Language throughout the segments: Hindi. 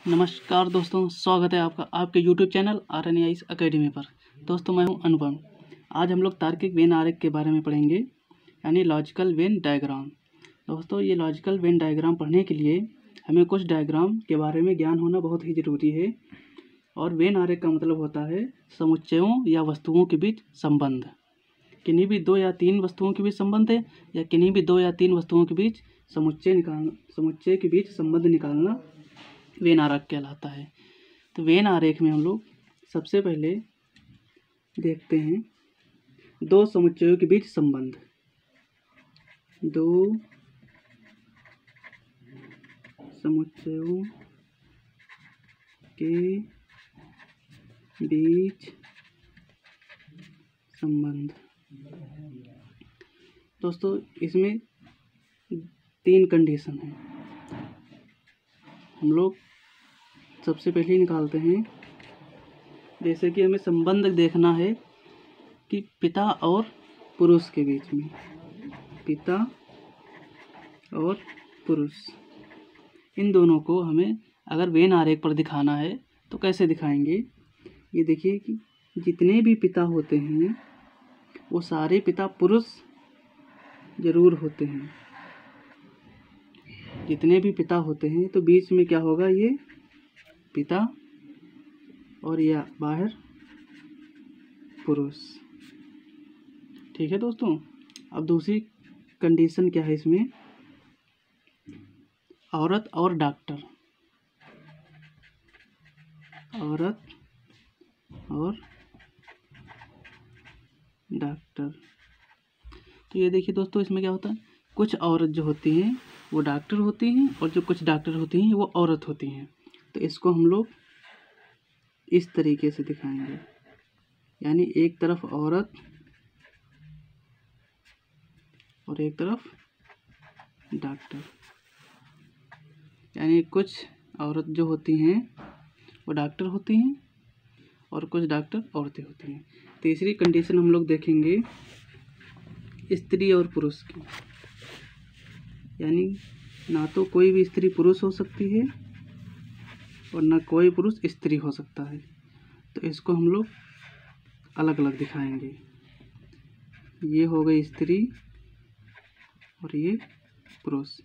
नमस्कार दोस्तों, स्वागत है आपका आपके YouTube चैनल RNAIS अकेडमी पर। दोस्तों मैं हूं अनुपम। आज हम लोग तार्किक वेन आरेख के बारे में पढ़ेंगे, यानी लॉजिकल वेन डायग्राम। दोस्तों ये लॉजिकल वेन डायग्राम पढ़ने के लिए हमें कुछ डायग्राम के बारे में ज्ञान होना बहुत ही ज़रूरी है। और वेन आरेख का मतलब होता है समुच्चयों या वस्तुओं के बीच संबंध। किन्हीं भी दो या तीन वस्तुओं के बीच संबंध है या किन्हीं भी दो या तीन वस्तुओं के बीच समुच्चय के बीच संबंध निकालना वेन आरेख कहलाता है। तो वेन आरेख में हम लोग सबसे पहले देखते हैं दो समुच्चयों के बीच संबंध। दो समुच्चयों के बीच संबंध। दोस्तों इसमें तीन कंडीशन है। हम लोग सबसे पहले निकालते हैं, जैसे कि हमें संबंध देखना है कि पिता और पुरुष के बीच में, पिता और पुरुष, इन दोनों को हमें अगर वेन आरेख पर दिखाना है तो कैसे दिखाएंगे। ये देखिए कि जितने भी पिता होते हैं वो सारे पिता पुरुष जरूर होते हैं। जितने भी पिता होते हैं तो बीच में क्या होगा, ये पिता और या बाहर पुरुष। ठीक है दोस्तों। अब दूसरी कंडीशन क्या है इसमें, औरत और डॉक्टर, औरत और डॉक्टर। तो ये देखिए दोस्तों, इसमें क्या होता है, कुछ औरत जो होती हैं वो डॉक्टर होती हैं और जो कुछ डॉक्टर होती हैं वो औरत होती हैं। तो इसको हम लोग इस तरीके से दिखाएंगे, यानी एक तरफ औरत और एक तरफ डॉक्टर। यानी कुछ औरत जो होती हैं वो डॉक्टर होती हैं और कुछ डॉक्टर औरतें होती हैं। तीसरी कंडीशन हम लोग देखेंगे स्त्री और पुरुष की, यानी ना तो कोई भी स्त्री पुरुष हो सकती है और ना कोई पुरुष स्त्री हो सकता है। तो इसको हम लोग अलग अलग दिखाएंगे। ये हो गई स्त्री और ये पुरुष।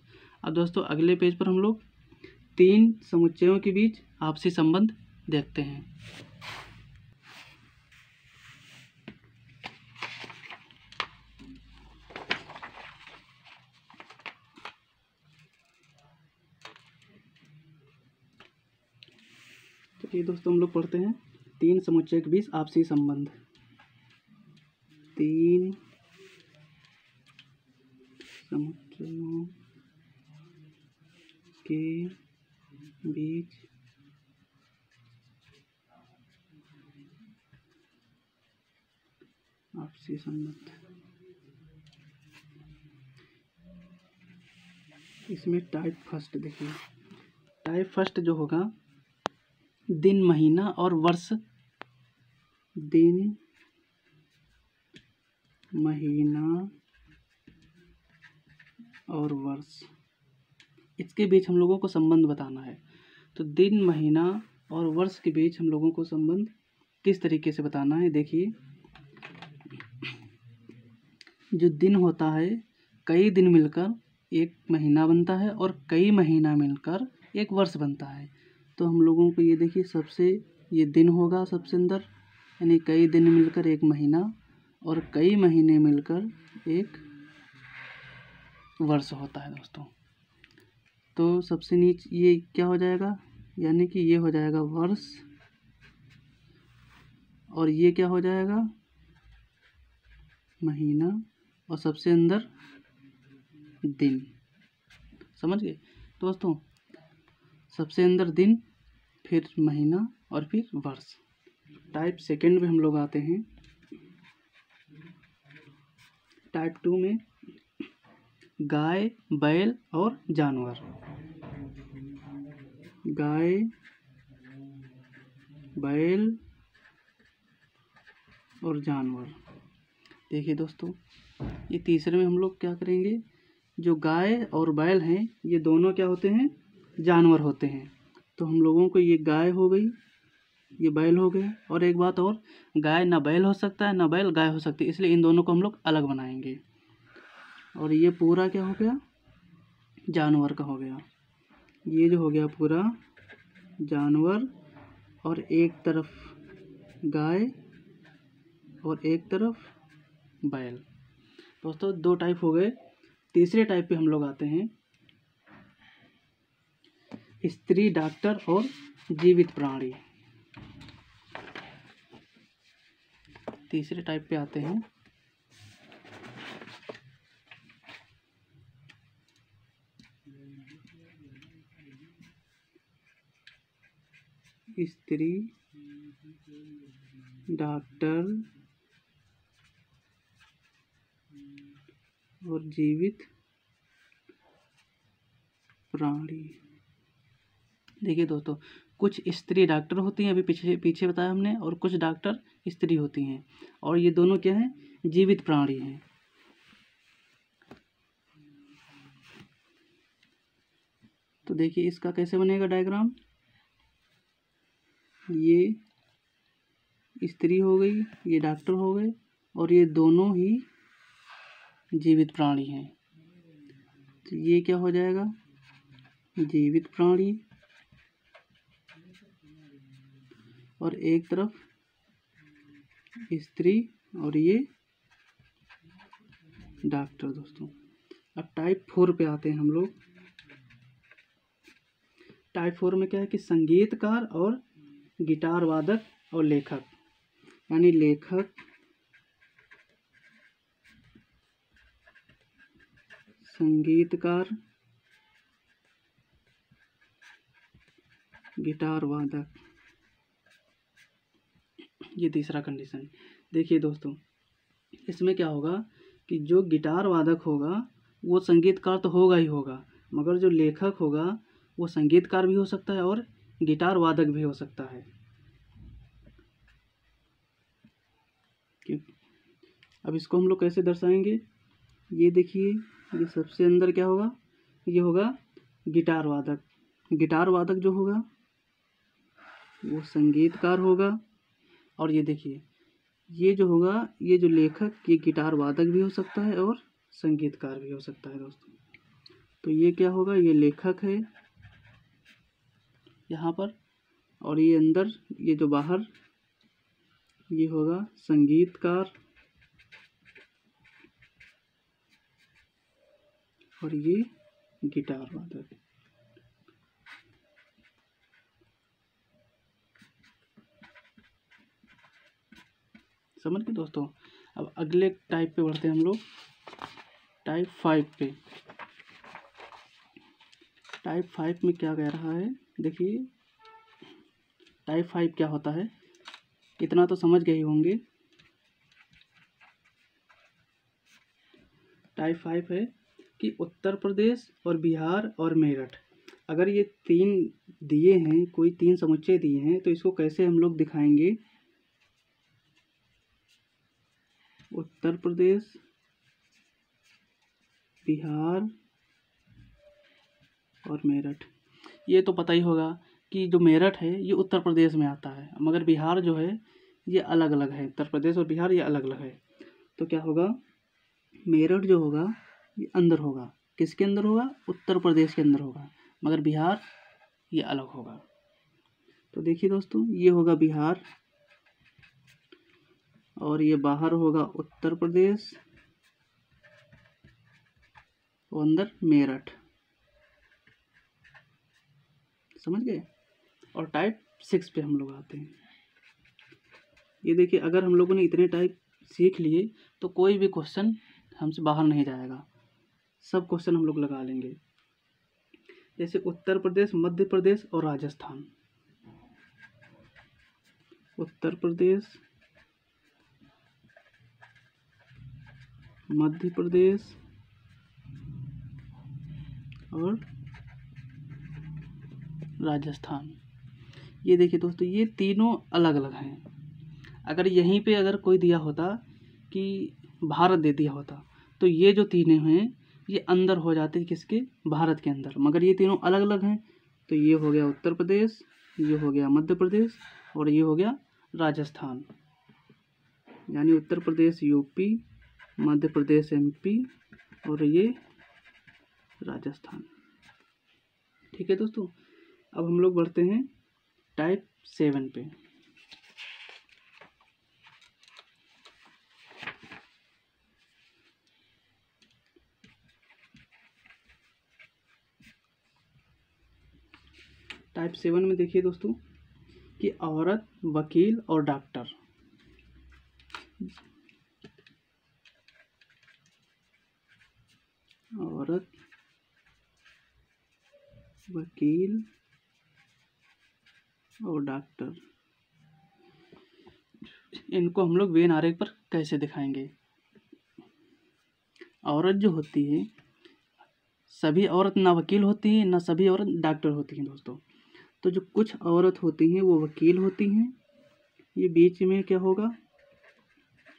अब दोस्तों अगले पेज पर हम लोग तीन समुच्चयों के बीच आपसी संबंध देखते हैं। तो ये दोस्तों हम लोग पढ़ते हैं तीन समुच्चय के बीच आपसी संबंध। तीन समुच्चयों के बीच आपसी संबंध। इसमें टाइप फर्स्ट देखिए, टाइप फर्स्ट जो होगा दिन, महीना और वर्ष। दिन, महीना और वर्ष, इसके बीच हम लोगों को संबंध बताना है। तो दिन, महीना और वर्ष के बीच हम लोगों को संबंध किस तरीके से बताना है। देखिए, जो दिन होता है, कई दिन मिलकर एक महीना बनता है और कई महीना मिलकर एक वर्ष बनता है। तो हम लोगों को ये देखिए, सबसे ये दिन होगा सबसे अंदर, यानी कई दिन मिलकर एक महीना और कई महीने मिलकर एक वर्ष होता है दोस्तों। तो सबसे नीचे ये क्या हो जाएगा, यानी कि ये हो जाएगा वर्ष और ये क्या हो जाएगा, महीना, और सबसे अंदर दिन। समझ गए दोस्तों, सबसे अंदर दिन, फिर महीना और फिर वर्ष। टाइप सेकंड में हम लोग आते हैं। टाइप टू में गाय, बैल और जानवर। गाय, बैल और जानवर। देखिए दोस्तों, ये तीसरे में हम लोग क्या करेंगे, जो गाय और बैल हैं ये दोनों क्या होते हैं, जानवर होते हैं। तो हम लोगों को ये गाय हो गई, ये बैल हो गया। और एक बात और, गाय ना बैल हो सकता है ना बैल गाय हो सकती है, इसलिए इन दोनों को हम लोग अलग बनाएंगे। और ये पूरा क्या हो गया, जानवर का हो गया। ये जो हो गया पूरा जानवर, और एक तरफ गाय और एक तरफ बैल। दोस्तों 2 टाइप हो गए। तीसरे टाइप पे हम लोग आते हैं, स्त्री डॉक्टर और जीवित प्राणी। तीसरे टाइप पे आते हैं, स्त्री डॉक्टर और जीवित प्राणी। देखिए दोस्तों, कुछ स्त्री डॉक्टर होती हैं, अभी पीछे पीछे बताया हमने, और कुछ डॉक्टर स्त्री होती हैं, और ये दोनों क्या हैं, जीवित प्राणी हैं। तो देखिए इसका कैसे बनेगा डायग्राम। ये स्त्री हो गई, ये डॉक्टर हो गए, और ये दोनों ही जीवित प्राणी हैं। तो ये क्या हो जाएगा, जीवित प्राणी, और एक तरफ स्त्री और ये डॉक्टर। दोस्तों अब टाइप 4 पे आते हैं हम लोग। टाइप 4 में क्या है कि संगीतकार और गिटार वादक और लेखक, यानी लेखक, संगीतकार, गिटार वादक, ये तीसरा कंडीशन। देखिए दोस्तों, इसमें क्या होगा कि जो गिटार वादक होगा वो संगीतकार तो होगा ही होगा, मगर जो लेखक होगा वो संगीतकार भी हो सकता है और गिटार वादक भी हो सकता है। अब इसको हम लोग कैसे दर्शाएंगे, ये देखिए, ये सबसे अंदर क्या होगा, ये होगा गिटार वादक। गिटार वादक जो होगा वो संगीतकार होगा, और ये देखिए ये जो होगा, ये जो लेखक, ये गिटार वादक भी हो सकता है और संगीतकार भी हो सकता है। दोस्तों तो ये क्या होगा, ये लेखक है यहाँ पर, और ये अंदर, ये जो बाहर, ये होगा संगीतकार, और ये गिटार वादक। समझ गए दोस्तों। अब अगले टाइप पे बढ़ते हैं हम लोग, टाइप 5 पे। टाइप 5 में क्या कह रहा है, देखिए टाइप 5 क्या होता है, इतना तो समझ गए होंगे। टाइप 5 है कि उत्तर प्रदेश और बिहार और मेरठ, अगर ये 3 दिए हैं, कोई 3 समुच्चय दिए हैं, तो इसको कैसे हम लोग दिखाएंगे। उत्तर प्रदेश, बिहार और मेरठ, ये तो पता ही होगा कि जो मेरठ है ये उत्तर प्रदेश में आता है, मगर बिहार जो है ये अलग अलग है। उत्तर प्रदेश और बिहार ये अलग अलग है। तो क्या होगा, मेरठ जो होगा ये अंदर होगा, किसके अंदर होगा, उत्तर प्रदेश के अंदर होगा, मगर बिहार ये अलग होगा। तो देखिए दोस्तों, ये होगा बिहार, और ये बाहर होगा उत्तर प्रदेश, और अंदर मेरठ। समझ गए। और टाइप 6 पे हम लोग आते हैं। ये देखिए, अगर हम लोगों ने इतने टाइप सीख लिए तो कोई भी क्वेश्चन हमसे बाहर नहीं जाएगा, सब क्वेश्चन हम लोग लगा लेंगे। जैसे उत्तर प्रदेश, मध्य प्रदेश और राजस्थान। उत्तर प्रदेश, मध्य प्रदेश और राजस्थान। ये देखिए दोस्तों, ये तीनों अलग अलग हैं। अगर यहीं पे अगर कोई दिया होता कि भारत दे दिया होता, तो ये जो तीनों हैं ये अंदर हो जाते किसके, भारत के अंदर, मगर ये तीनों अलग अलग हैं, तो ये हो गया उत्तर प्रदेश, ये हो गया मध्य प्रदेश और ये हो गया राजस्थान। यानी उत्तर प्रदेश यूपी, मध्य प्रदेश एमपी और ये राजस्थान। ठीक है दोस्तों, अब हम लोग बढ़ते हैं टाइप 7 पे। टाइप 7 में देखिए दोस्तों कि औरत, वकील और डॉक्टर। औरत, वकील और डॉक्टर, इनको हम लोग वेन आरेख पर कैसे दिखाएंगे। औरत जो होती है, सभी औरत ना वकील होती है ना सभी औरत डॉक्टर होती हैं दोस्तों। तो जो कुछ औरत होती हैं वो वकील होती हैं, ये बीच में क्या होगा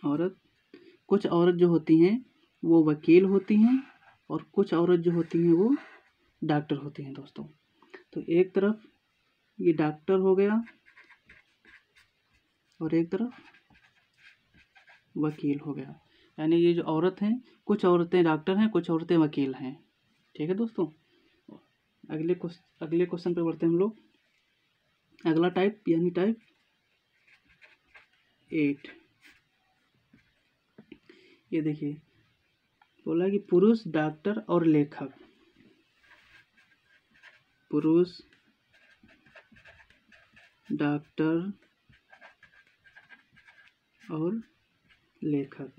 औरत। कुछ औरत जो होती हैं वो वकील होती हैं और कुछ औरत जो होती हैं वो डॉक्टर होती हैं दोस्तों। तो एक तरफ ये डॉक्टर हो गया और एक तरफ वकील हो गया। यानी ये जो औरत हैं, कुछ औरतें डॉक्टर हैं, कुछ औरतें वकील हैं। ठीक है दोस्तों, अगले क्वेश्चन पे बढ़ते हैं हम लोग। अगला टाइप यानी टाइप 8। ये देखिए बोला कि पुरुष, डॉक्टर और लेखक। पुरुष, डॉक्टर और लेखक।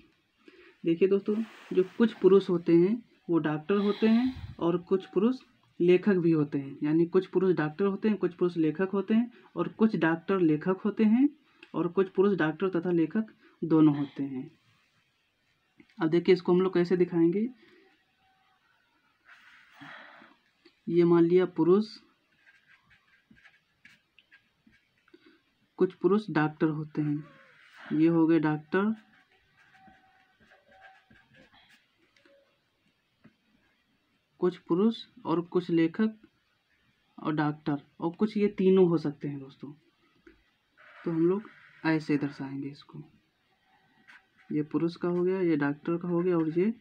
देखिए दोस्तों, जो कुछ पुरुष होते हैं वो डॉक्टर होते हैं और कुछ पुरुष लेखक भी होते हैं। यानी कुछ पुरुष डॉक्टर होते हैं, कुछ पुरुष लेखक होते हैं और कुछ डॉक्टर लेखक होते हैं और कुछ पुरुष डॉक्टर तथा लेखक दोनों होते हैं। अब देखिए इसको हम लोग कैसे दिखाएंगे। ये मान लिया पुरुष, कुछ पुरुष डॉक्टर होते हैं, ये हो गए डॉक्टर, कुछ पुरुष और कुछ लेखक और डॉक्टर और कुछ ये तीनों हो सकते हैं दोस्तों। तो हम लोग ऐसे दर्शाएंगे इसको। ये पुरुष का हो गया, ये डॉक्टर का हो गया और ये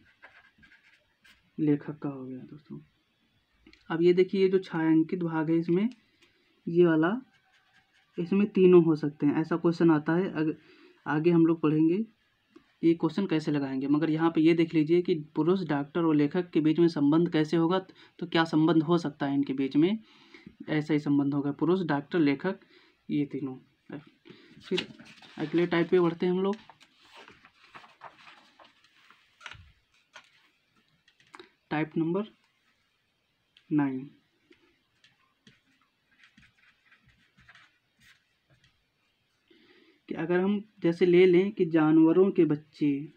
लेखक का हो गया दोस्तों। अब ये देखिए ये जो छायांकित भाग है इसमें ये वाला, इसमें तीनों हो सकते हैं। ऐसा क्वेश्चन आता है, आगे हम लोग पढ़ेंगे ये क्वेश्चन कैसे लगाएंगे। मगर यहाँ पे ये देख लीजिए कि पुरुष, डॉक्टर और लेखक के बीच में संबंध कैसे होगा। तो क्या संबंध हो सकता है इनके बीच में, ऐसा ही संबंध होगा, पुरुष, डॉक्टर, लेखक, ये तीनों। फिर अगले टाइप पे बढ़ते हैं हम लोग। Type number 9। कि अगर हम जैसे ले लें कि जानवरों के बच्चे,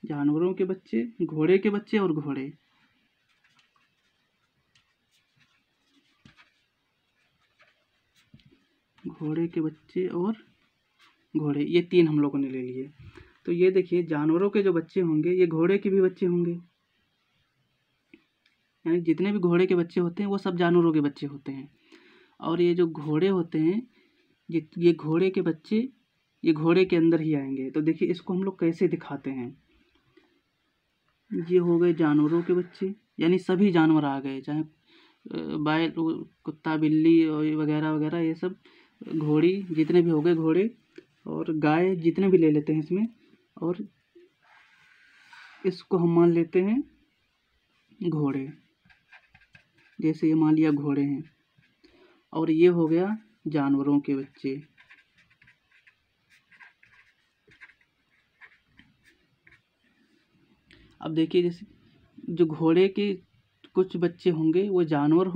जानवरों के बच्चे, घोड़े के बच्चे और घोड़े। घोड़े के बच्चे और घोड़े, ये तीन हम लोगों ने ले लिए। तो ये देखिए जानवरों के जो बच्चे होंगे ये घोड़े के भी बच्चे होंगे। यानी जितने भी घोड़े के बच्चे होते हैं वो सब जानवरों के बच्चे होते हैं। और ये जो घोड़े होते हैं, ये घोड़े के बच्चे ये घोड़े के अंदर ही आएंगे। तो देखिए इसको हम लोग कैसे दिखाते हैं। ये हो गए जानवरों के बच्चे, यानी सभी जानवर आ गए, चाहे बैल, कुत्ता, बिल्ली और वगैरह वगैरह, ये सब घोड़ी जितने भी हो गए घोड़े, और गाय जितने भी ले लेते हैं इसमें। और इसको हम मान लेते हैं घोड़े, जैसे ये मान लिया घोड़े हैं। और ये हो गया जानवरों के बच्चे। अब देखिए जैसे जो घोड़े के कुछ बच्चे होंगे वो जानवर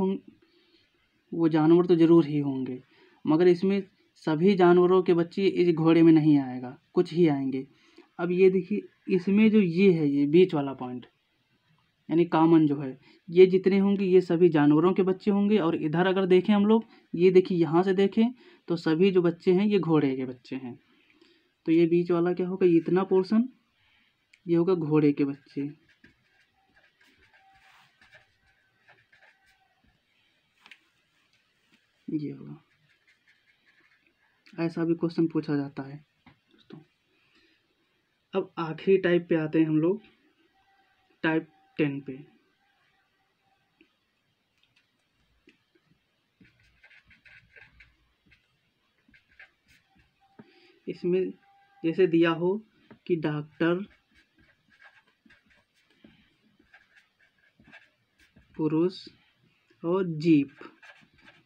तो ज़रूर ही होंगे, मगर इसमें सभी जानवरों के बच्चे इस घोड़े में नहीं आएगा, कुछ ही आएंगे। अब ये देखिए इसमें जो ये है, ये बीच वाला पॉइंट यानी कॉमन जो है, ये जितने होंगे ये सभी जानवरों के बच्चे होंगे। और इधर अगर देखें हम लोग, ये देखिए यहाँ से देखें तो सभी जो बच्चे हैं ये घोड़े के बच्चे हैं। तो ये बीच वाला क्या होगा, इतना पोर्शन ये होगा घोड़े के बच्चे। ये होगा, ऐसा भी क्वेश्चन पूछा जाता है दोस्तों। अब आखिरी टाइप पे आते हैं हम लोग, टाइप 10 पे। इसमें जैसे दिया हो कि डॉक्टर, पुरुष और जीप।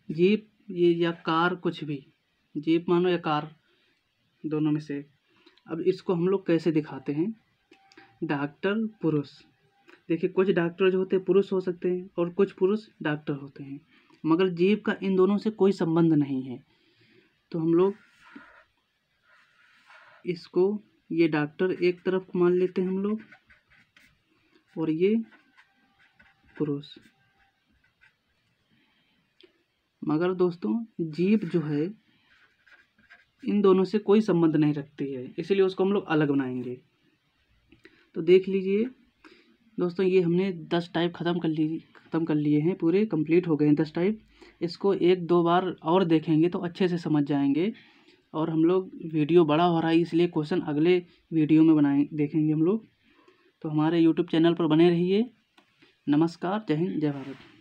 जीप ये या कार, कुछ भी, जीप मानो या कार, दोनों में से। अब इसको हम लोग कैसे दिखाते हैं? डॉक्टर पुरुष। देखिए कुछ डॉक्टर जो होते हैं पुरुष हो सकते हैं और कुछ पुरुष डॉक्टर होते हैं, मगर जीप का इन दोनों से कोई संबंध नहीं है। तो हम लोग इसको, ये डॉक्टर एक तरफ मान लेते हैं हम लोग और ये पुरुष। मगर दोस्तों जीप जो है इन दोनों से कोई संबंध नहीं रखती है, इसलिए उसको हम लोग अलग बनाएंगे। तो देख लीजिए दोस्तों, ये हमने 10 टाइप ख़त्म कर लिए हैं, पूरे कंप्लीट हो गए हैं 10 टाइप। इसको 1-2 बार और देखेंगे तो अच्छे से समझ जाएंगे। और हम लोग, वीडियो बड़ा हो रहा है इसलिए क्वेश्चन अगले वीडियो में देखेंगे हम लोग। तो हमारे यूट्यूब चैनल पर बने रहिए। नमस्कार, जय हिंद, जय भारत।